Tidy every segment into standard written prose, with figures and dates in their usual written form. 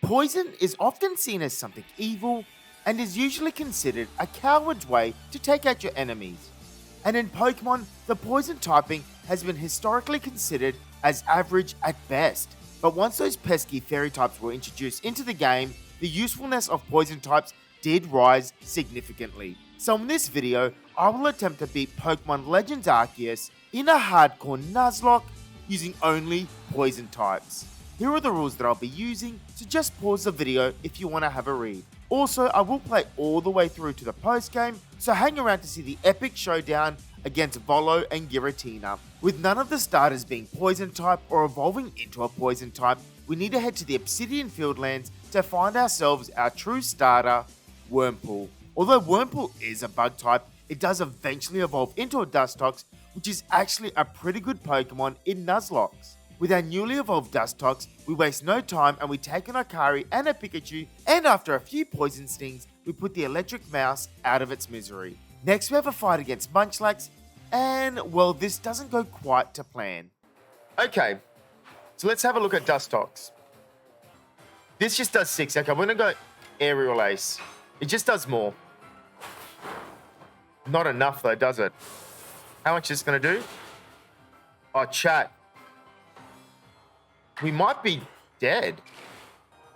Poison is often seen as something evil and is usually considered a coward's way to take out your enemies. And in Pokemon, the poison typing has been historically considered as average at best. But once those pesky fairy types were introduced into the game, the usefulness of poison types did rise significantly. So in this video, I will attempt to beat Pokemon Legends Arceus in a hardcore Nuzlocke using only poison types. Here are the rules that I'll be using, so just pause the video if you want to have a read. Also, I will play all the way through to the post game, so hang around to see the epic showdown against Volo and Giratina. With none of the starters being poison type or evolving into a poison type, we need to head to the Obsidian Fieldlands to find ourselves our true starter, Wurmple. Although Wurmple is a bug type, it does eventually evolve into a Dustox, which is actually a pretty good Pokemon in Nuzlocke. With our newly evolved Dustox, we waste no time and we take an Akari and a Pikachu, and after a few poison stings, we put the electric mouse out of its misery. Next we have a fight against Munchlax, and well, this doesn't go quite to plan. Okay, so let's have a look at Dustox. This just does 6. Okay, we're gonna go Aerial Ace. It just does more. Not enough though, does it? How much is this gonna do? Oh, chat. We might be dead.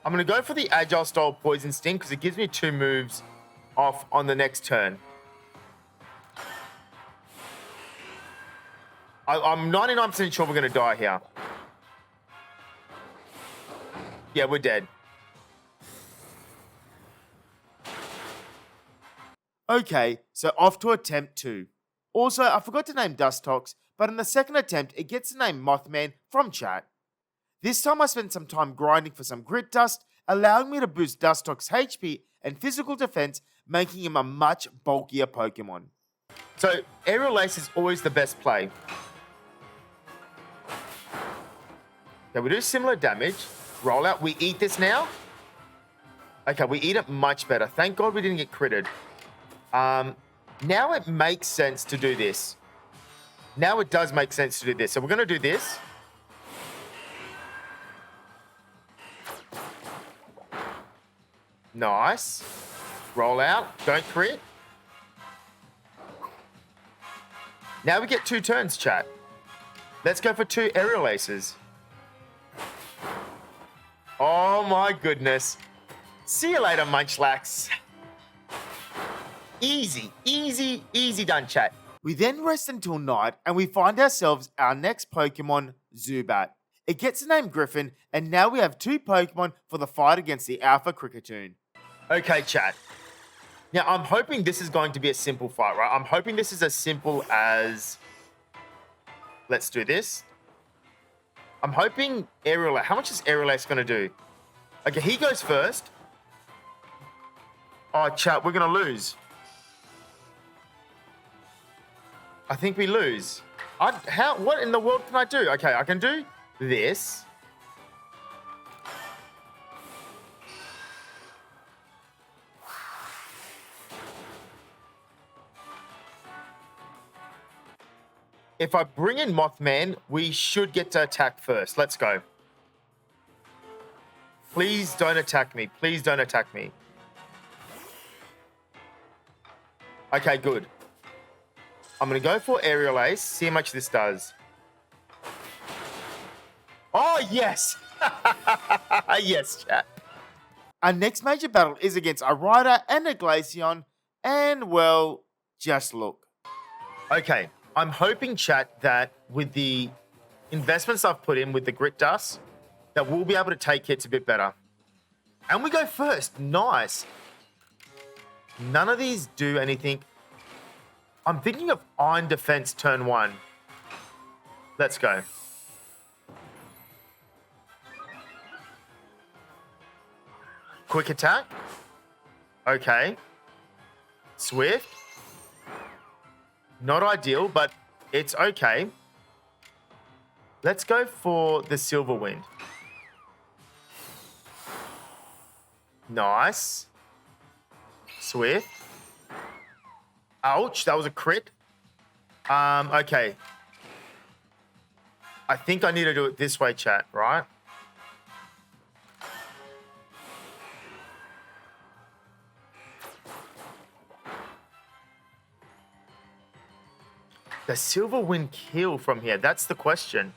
I'm going to go for the Agile style Poison Sting because it gives me 2 moves off on the next turn. I'm 99% sure we're going to die here. Yeah, we're dead. Okay, so off to attempt 2. Also, I forgot to name Dustox, but in the second attempt, it gets the name Mothman from chat. This time I spent some time grinding for some Grit Dust, allowing me to boost Dustox's HP and physical defense, making him a much bulkier Pokemon. So, Aerial Ace is always the best play. Okay, we do similar damage. Roll out. We eat this now. Okay, we eat it much better. Thank God we didn't get critted. Now it makes sense to do this. Now it does make sense to do this. So we're going to do this. Nice. Roll out. Don't crit. Now we get 2 turns, chat. Let's go for 2 Aerial Aces. Oh my goodness. See you later, Munchlax. Easy, easy, easy done, chat. We then rest until night and we find ourselves our next Pokemon, Zubat. It gets the name Griffin, and now we have 2 Pokemon for the fight against the Alpha Kricketune. Okay, chat. Now, I'm hoping this is going to be a simple fight, right? I'm hoping this is as simple as... Let's do this. I'm hoping Aerial Ace... How much is Aerial Ace going to do? Okay, he goes first. Oh, chat, we're going to lose. I think we lose. What in the world can I do? Okay, I can do this. If I bring in Mothman, we should get to attack first. Let's go. Please don't attack me. Please don't attack me. Okay, good. I'm going to go for Aerial Ace. See how much this does. Oh, yes. Yes, chat. Our next major battle is against a Rhyder and a Glaceon. And, well, just look. Okay. I'm hoping, chat, that with the investments I've put in with the Grit Dust, that we'll be able to take hits a bit better. And we go first. Nice. None of these do anything. I'm thinking of Iron Defense turn 1. Let's go. Quick attack. Okay. Swift. Not ideal, but it's okay. Let's go for the Silver Wind. Nice. Swift. Ouch, that was a crit. Okay. I think I need to do it this way, chat, right? Does Silver Wind kill from here? That's the question.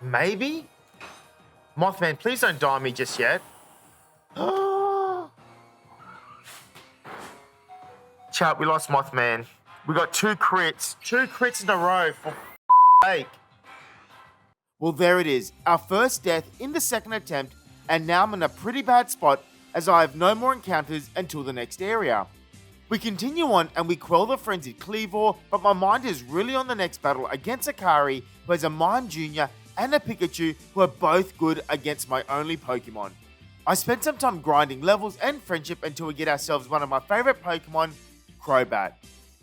Maybe? Mothman, please don't die on me just yet. Chat, we lost Mothman. We got 2 crits. 2 crits in a row, for sake. Well, there it is. Our first death in the second attempt, and now I'm in a pretty bad spot as I have no more encounters until the next area. We continue on and we quell the Frenzied Cleavor, but my mind is really on the next battle against Akari, who has a Mime Jr. and a Pikachu, who are both good against my only Pokemon. I spent some time grinding levels and friendship until we get ourselves one of my favourite Pokemon, Crobat.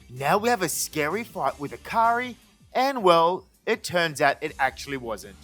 Now we have a scary fight with Akari, and well, it turns out it actually wasn't.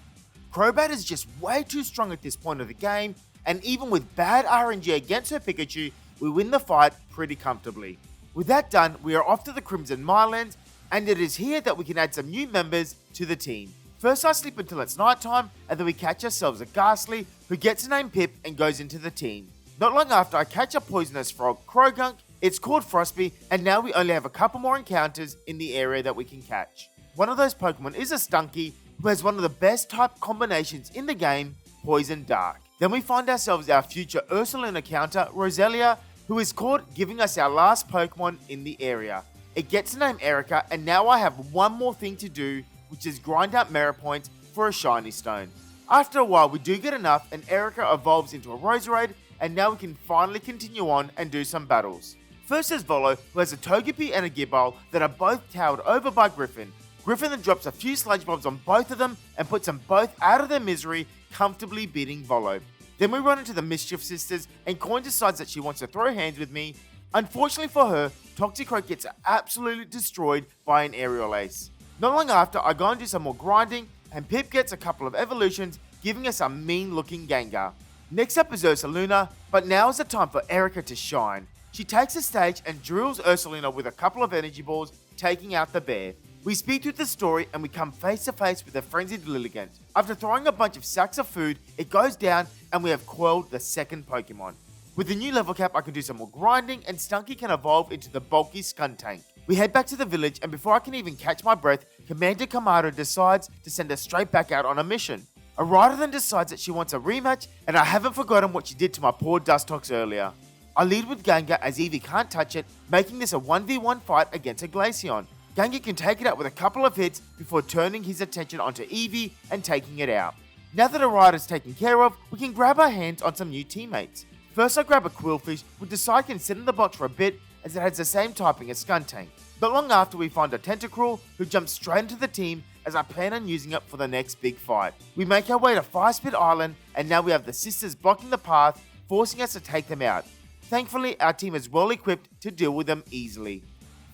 Crobat is just way too strong at this point of the game, and even with bad RNG against her Pikachu, we win the fight pretty comfortably. With that done, we are off to the Crimson Mirelands, and it is here that we can add some new members to the team. First I sleep until it's nighttime, and then we catch ourselves a Ghastly, who gets a name Pip and goes into the team. Not long after I catch a poisonous frog, Krogunk, it's called Frostby, and now we only have a couple more encounters in the area that we can catch. One of those Pokemon is a Stunky, who has one of the best type combinations in the game, Poison Dark. Then we find ourselves our future Ursulina counter, Roselia, who is caught, giving us our last Pokemon in the area. It gets the name Erica, and now I have one more thing to do, which is grind out Merit Points for a Shiny Stone. After a while we do get enough, and Erica evolves into a Roserade, and now we can finally continue on and do some battles. First is Volo, who has a Togepi and a Gible that are both towered over by Griffin. Griffin then drops a few Sludge Bombs on both of them and puts them both out of their misery, comfortably beating Volo. Then we run into the Mischief Sisters, and Coin decides that she wants to throw hands with me. Unfortunately for her, Toxicroak gets absolutely destroyed by an Aerial Ace. Not long after, I go and do some more grinding, and Pip gets a couple of evolutions, giving us a mean looking Gengar. Next up is Ursaluna, but now is the time for Erica to shine. She takes the stage and drills Ursaluna with a couple of energy balls, taking out the bear. We speed through the story and we come face to face with a Frenzied Lilligant. After throwing a bunch of sacks of food, it goes down and we have quelled the second Pokemon. With the new level cap, I can do some more grinding and Stunky can evolve into the bulky Skuntank. We head back to the village, and before I can even catch my breath, Commander Kamado decides to send us straight back out on a mission. A rider then decides that she wants a rematch, and I haven't forgotten what she did to my poor Dustox earlier. I lead with Gengar as Eevee can't touch it, making this a 1v1 fight against a Glaceon. Gengar can take it out with a couple of hits before turning his attention onto Eevee and taking it out. Now that a rider's taken care of, we can grab our hands on some new teammates. First I grab a Quillfish, which Decide can sit in the box for a bit as it has the same typing as Skuntank. Not long after we find a Tentacruel, who jumps straight into the team as I plan on using it for the next big fight. We make our way to Firespit Island, and now we have the sisters blocking the path, forcing us to take them out. Thankfully, our team is well equipped to deal with them easily.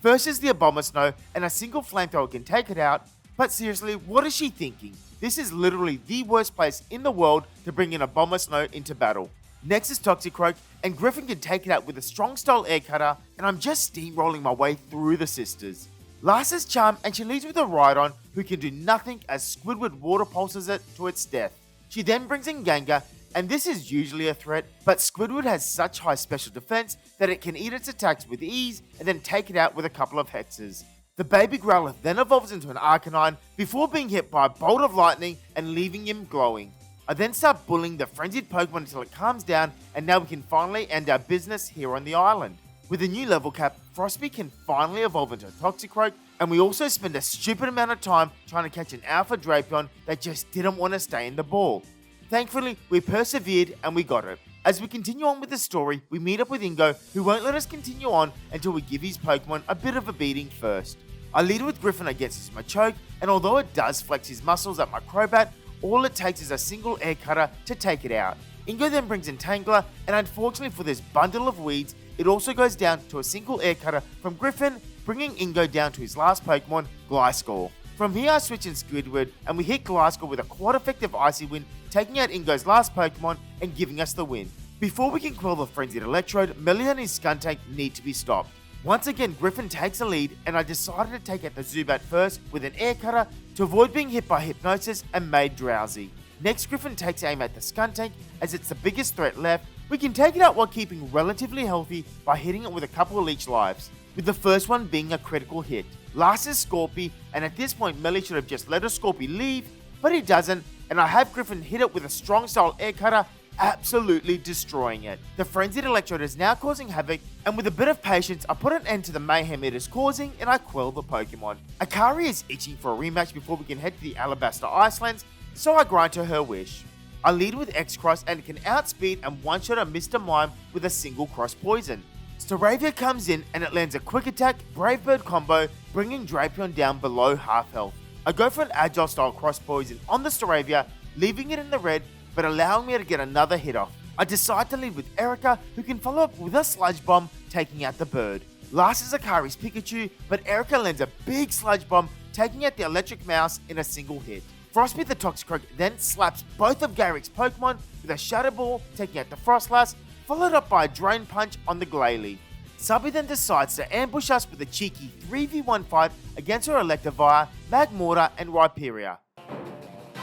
First is the Abomasnow, and a single flamethrower can take it out, but seriously, what is she thinking? This is literally the worst place in the world to bring in Abomasnow into battle. Next is Toxicroak, and Griffin can take it out with a strong style air cutter, and I'm just steamrolling my way through the sisters. Last is Charm, and she leads with a Rhydon, who can do nothing as Squidward water pulses it to its death. She then brings in Gengar, and this is usually a threat, but Squidward has such high special defense that it can eat its attacks with ease and then take it out with a couple of hexes. The baby Growlithe then evolves into an Arcanine before being hit by a bolt of lightning and leaving him glowing. I then start bullying the frenzied Pokemon until it calms down, and now we can finally end our business here on the island. With a new level cap, Frostby can finally evolve into a Toxicroak, and we also spend a stupid amount of time trying to catch an Alpha Drapion that just didn't want to stay in the ball. Thankfully, we persevered and we got it. As we continue on with the story, we meet up with Ingo, who won't let us continue on until we give his Pokemon a bit of a beating first. I lead with Griffin against his Machoke, and although it does flex his muscles at my Crobat, all it takes is a single air cutter to take it out. Ingo then brings in Tangler, and unfortunately for this bundle of weeds, it also goes down to a single air cutter from Griffin, bringing Ingo down to his last Pokemon, Gliscor. From here I switch in Squidward, and we hit Gliscor with a quite effective Icy Wind, taking out Ingo's last Pokemon and giving us the win. Before we can quell the Frenzied Electrode, Melee and his Skuntank need to be stopped. Once again, Griffin takes the lead, and I decided to take out the Zubat first with an air cutter to avoid being hit by Hypnosis and made drowsy. Next, Griffin takes aim at the Skuntank as it's the biggest threat left. We can take it out while keeping relatively healthy by hitting it with a couple of leech lives, with the first one being a critical hit. Last is Scorpy, and at this point Melee should have just let a Scorpy leave, but he doesn't, and I have Griffin hit it with a strong style air cutter, absolutely destroying it. The Frenzied Electrode is now causing havoc, and with a bit of patience, I put an end to the mayhem it is causing, and I quell the Pokemon. Akari is itching for a rematch before we can head to the Alabaster Icelands, so I grant her wish. I lead with X-Cross and can outspeed and one-shot a Mr. Mime with a single cross poison. Staravia comes in and it lands a quick attack, Brave Bird combo, bringing Drapion down below half health. I go for an agile style cross poison on the Staravia, leaving it in the red, but allowing me to get another hit off. I decide to lead with Erica, who can follow up with a Sludge Bomb, taking out the bird. Last is Akari's Pikachu, but Erica lands a big Sludge Bomb, taking out the Electric Mouse in a single hit. Frostbeat the Toxicroak then slaps both of Garrick's Pokemon with a Shadow Ball, taking out the Frostlass, followed up by a Drain Punch on the Glalie. Subby then decides to ambush us with a cheeky 3v1 fight against her Electivire, Magmortar, and Rhyperior.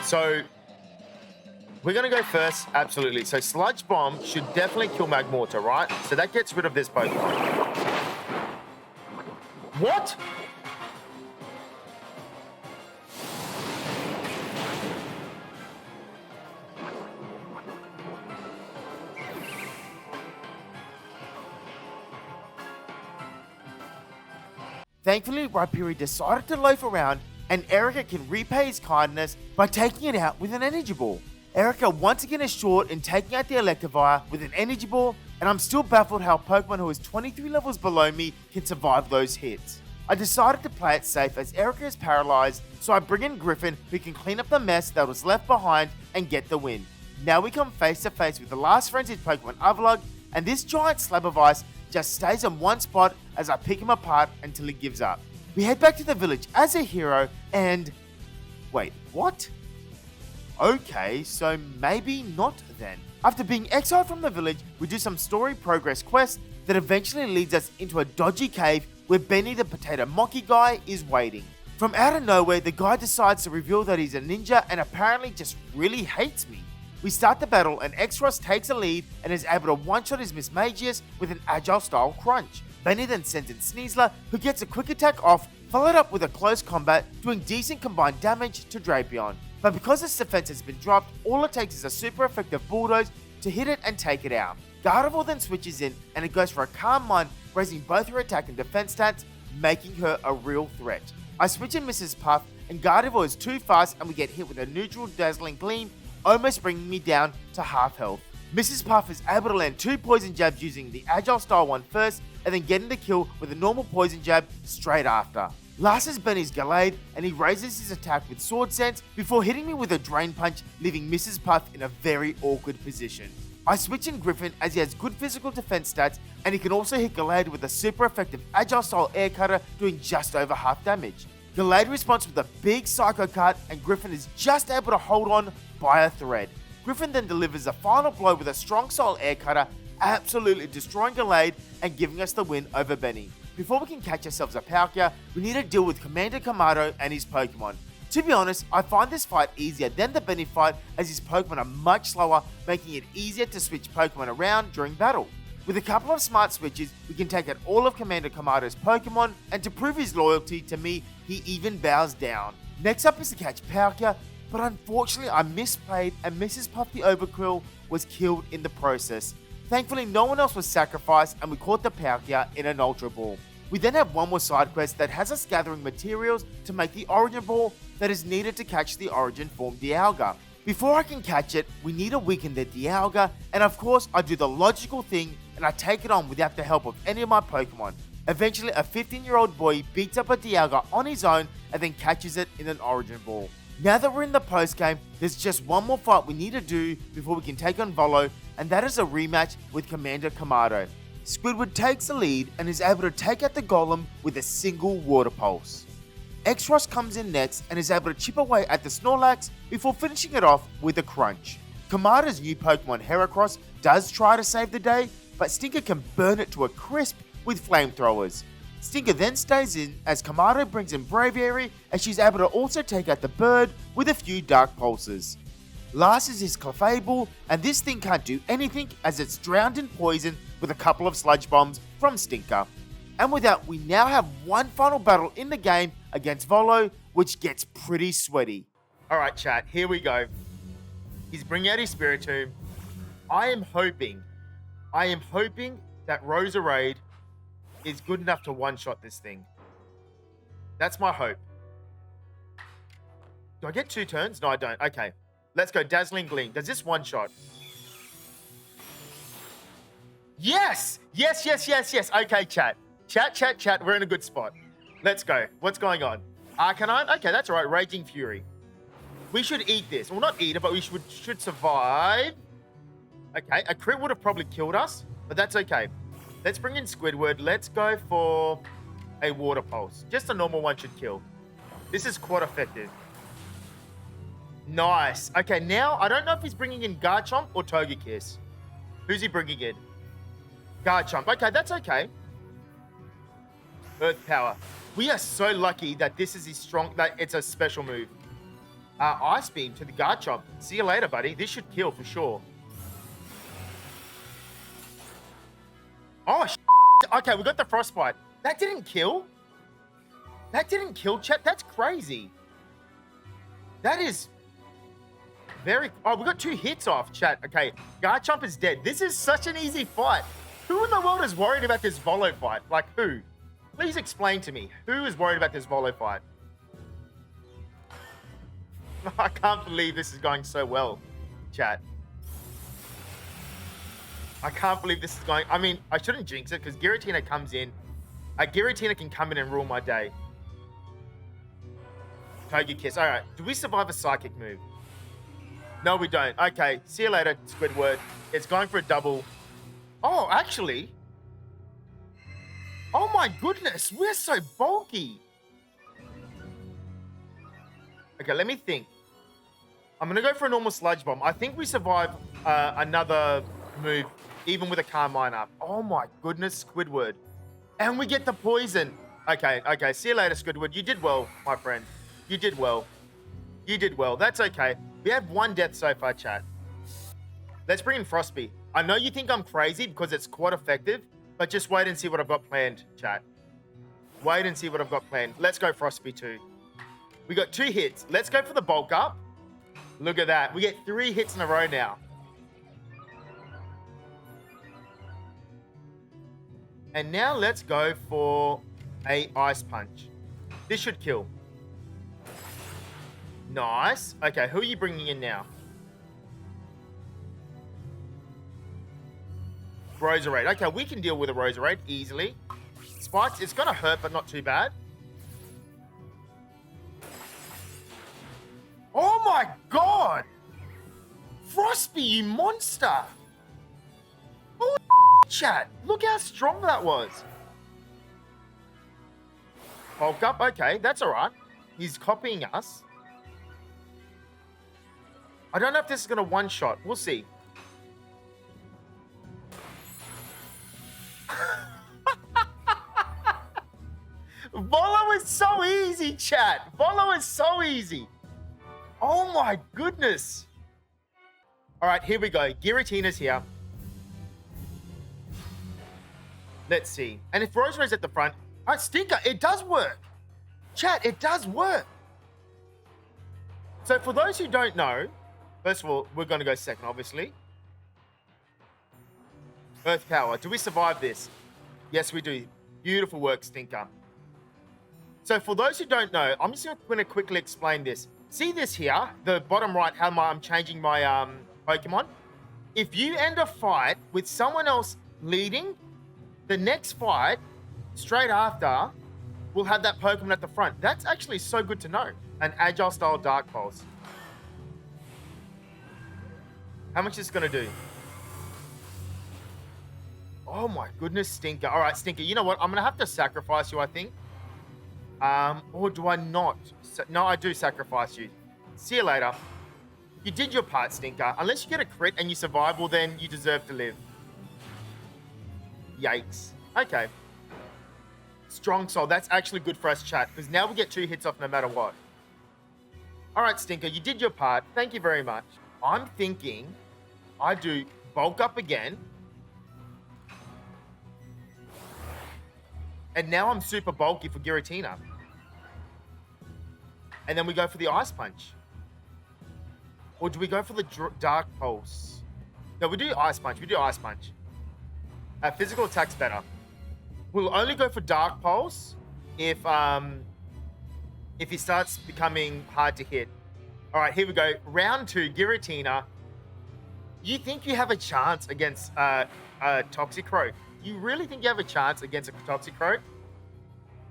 So, we're going to go first, absolutely. So Sludge Bomb should definitely kill Magmortar, right? So that gets rid of this Pokemon. What? Thankfully, Rhyperior decided to loaf around, and Erica can repay his kindness by taking it out with an Energy Ball. Erica once again is short in taking out the Electivire with an Energy Ball, and I'm still baffled how Pokemon who is 23 levels below me can survive those hits. I decided to play it safe as Erica is paralyzed, so I bring in Griffin, who can clean up the mess that was left behind and get the win. Now we come face to face with the last Frenzied Pokemon, Overlug, and this giant slab of ice just stays in one spot as I pick him apart until he gives up. We head back to the village as a hero and... wait, what? Okay, so maybe not then. After being exiled from the village, we do some story progress quests that eventually leads us into a dodgy cave where Benny the Potato Monkey guy is waiting. From out of nowhere, the guy decides to reveal that he's a ninja and apparently just really hates me. We start the battle and X-Ross takes a lead and is able to one-shot his Miss Magius with an agile style crunch. Benny then sends in Sneasler, who gets a quick attack off, followed up with a close combat, doing decent combined damage to Drapion. But because its defense has been dropped, all it takes is a super effective Bulldoze to hit it and take it out. Gardevoir then switches in and it goes for a Calm Mind, raising both her attack and defense stats, making her a real threat. I switch in Mrs. Puff and Gardevoir is too fast and we get hit with a neutral Dazzling Gleam, almost bringing me down to half health. Mrs. Puff is able to land 2 poison jabs using the agile style one first and then getting the kill with a normal poison jab straight after. Last is Benny's Gallade and he raises his attack with Sword Sense before hitting me with a Drain Punch, leaving Mrs. Puff in a very awkward position. I switch in Griffin as he has good physical defense stats and he can also hit Gallade with a super effective agile style air cutter, doing just over half damage. Gallade responds with a big Psycho Cut and Griffin is just able to hold on by a thread. Griffin then delivers a final blow with a strong style air cutter, absolutely destroying Gallade and giving us the win over Benny. Before we can catch ourselves a Palkia, we need to deal with Commander Kamado and his Pokemon. To be honest, I find this fight easier than the Benny fight as his Pokemon are much slower, making it easier to switch Pokemon around during battle. With a couple of smart switches, we can take out all of Commander Kamado's Pokemon, and to prove his loyalty to me, he even bows down. Next up is to catch Palkia, but unfortunately I misplayed and Mrs. Puff the Overquill was killed in the process. Thankfully no one else was sacrificed and we caught the Palkia in an Ultra Ball. We then have one more side quest that has us gathering materials to make the Origin Ball that is needed to catch the Origin form Dialga. Before I can catch it, we need to weaken the Dialga, and of course I do the logical thing and I take it on without the help of any of my Pokemon. Eventually a 15-year-old boy beats up a Dialga on his own and then catches it in an Origin Ball. Now that we're in the post game, there's just one more fight we need to do before we can take on Volo, and that is a rematch with Commander Kamado. Squidward takes the lead and is able to take out the Golem with a single Water Pulse. X-Ross comes in next and is able to chip away at the Snorlax before finishing it off with a Crunch. Kamado's new Pokemon Heracross does try to save the day, but Stinker can burn it to a crisp with flamethrowers. Stinker then stays in as Kamado brings in Braviary, as she's able to also take out the bird with a few Dark Pulses. Last is his Clefable, and this thing can't do anything as it's drowned in poison with a couple of Sludge Bombs from Stinker. And with that, we now have one final battle in the game against Volo, which gets pretty sweaty. All right, chat, here we go. He's bringing out his Spiritomb. I am hoping that Roserade is good enough to one-shot this thing. That's my hope. Do I get 2 turns? No, I don't. Okay. Let's go. Dazzling Gleam. Does this one-shot? Yes! Yes, yes, yes, yes. Okay, chat. Chat. We're in a good spot. Let's go. What's going on? Arcanine? Okay, that's all right. Raging Fury. We should eat this. Well, not eat it, but we should survive. Okay, a crit would have probably killed us, but that's okay. Let's bring in Squidward. Let's go for a Water Pulse. Just a normal one should kill. This is quite effective. Nice. Okay, now I don't know if he's bringing in Garchomp or Togekiss. Who's he bringing in? Garchomp. Okay, that's okay. Earth Power. We are so lucky that this is that it's a special move. Ice Beam to the Garchomp. See you later, buddy. This should kill for sure. Oh, okay, we got the Frostbite. That didn't kill. Chat. That's crazy. That is very... Oh, we got 2 hits off, chat. Okay, Garchomp is dead. This is such an easy fight. Who in the world is worried about this Volo fight? Like, who? Please explain to me. Who is worried about this Volo fight? I can't believe this is going so well, chat. I can't believe this is going... I mean, I shouldn't jinx it because Giratina comes in. Giratina can come in and rule my day. Togekiss. All right. Do we survive a Psychic move? No, we don't. Okay. See you later, Squidward. It's going for a double. Oh, actually. Oh my goodness. We're so bulky. Okay, let me think. I'm going to go for a normal Sludge Bomb. I think we survive another move, even with a Carmine up. Oh my goodness, Squidward. And we get the poison. Okay. See you later, Squidward. You did well, my friend. You did well. That's okay. We have 1 death so far, chat. Let's bring in Frostby. I know you think I'm crazy because it's quite effective, but just wait and see what I've got planned, chat. Wait and see what I've got planned. Let's go Frostby too. We got 2 hits. Let's go for the bulk up. Look at that. We get 3 hits in a row now. And now let's go for a Ice Punch. This should kill. Nice. Okay, who are you bringing in now? Roserade. Okay, we can deal with a Roserade easily. Spikes, it's going to hurt, but not too bad. Oh my god! Frostby, you monster! Oh, chat. Look how strong that was. Bulk up. Okay, that's all right. He's copying us. I don't know if this is going to one-shot. We'll see. Volo is so easy, chat. Volo is so easy. Oh my goodness. All right, here we go. Giratina's here. Let's see. And if Rosemary's at the front, Stinker, it does work. Chat, it does work. So for those who don't know, first of all, we're going to go second, obviously. Earth Power. Do we survive this? Yes, we do. Beautiful work, Stinker. So for those who don't know, I'm just going to quickly explain this. See this here, the bottom right, how I'm changing my Pokemon? If you end a fight with someone else leading, the next fight, straight after, will have that Pokemon at the front. That's actually so good to know. An Agile style Dark Pulse. How much is this going to do? Oh my goodness, Stinker. All right, Stinker, you know what? I'm going to have to sacrifice you, I think. Or do I not? No, I do sacrifice you. See you later. You did your part, Stinker. Unless you get a crit and you survive, well then you deserve to live. Yikes. Okay. Strong Soul. That's actually good for us, chat, because now we get 2 hits off no matter what. All right, Stinker, you did your part. Thank you very much. I'm thinking I do bulk up again. And now I'm super bulky for Giratina. And then we go for the Ice Punch. Or do we go for the Dark Pulse? No, we do Ice Punch. We do Ice Punch. Physical attack's better. We'll only go for Dark Pulse if he starts becoming hard to hit. All right, here we go. Round 2, Giratina. You think you have a chance against Toxicroak? You really think you have a chance against a Toxicroak?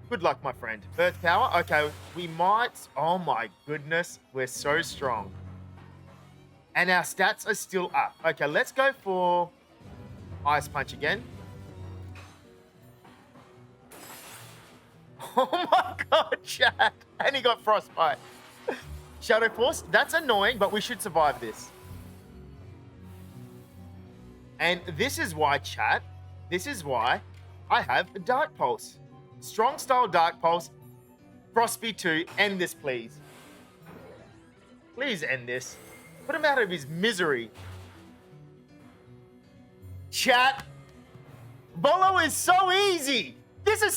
Good luck, my friend. Earth Power? Okay, we might... Oh my goodness, we're so strong. And our stats are still up. Okay, let's go for Ice Punch again. Oh my god, chat. And he got Frostbite. Shadow Force, that's annoying, but we should survive this. And this is why, chat, this is why I have a Dark Pulse. Strong Style Dark Pulse. Frostby 2, end this, please. Please end this. Put him out of his misery. Chat, Volo is so easy. This is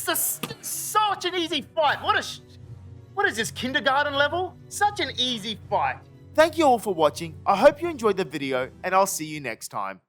such an easy fight. What is this, kindergarten level? Such an easy fight. Thank you all for watching. I hope you enjoyed the video, and I'll see you next time.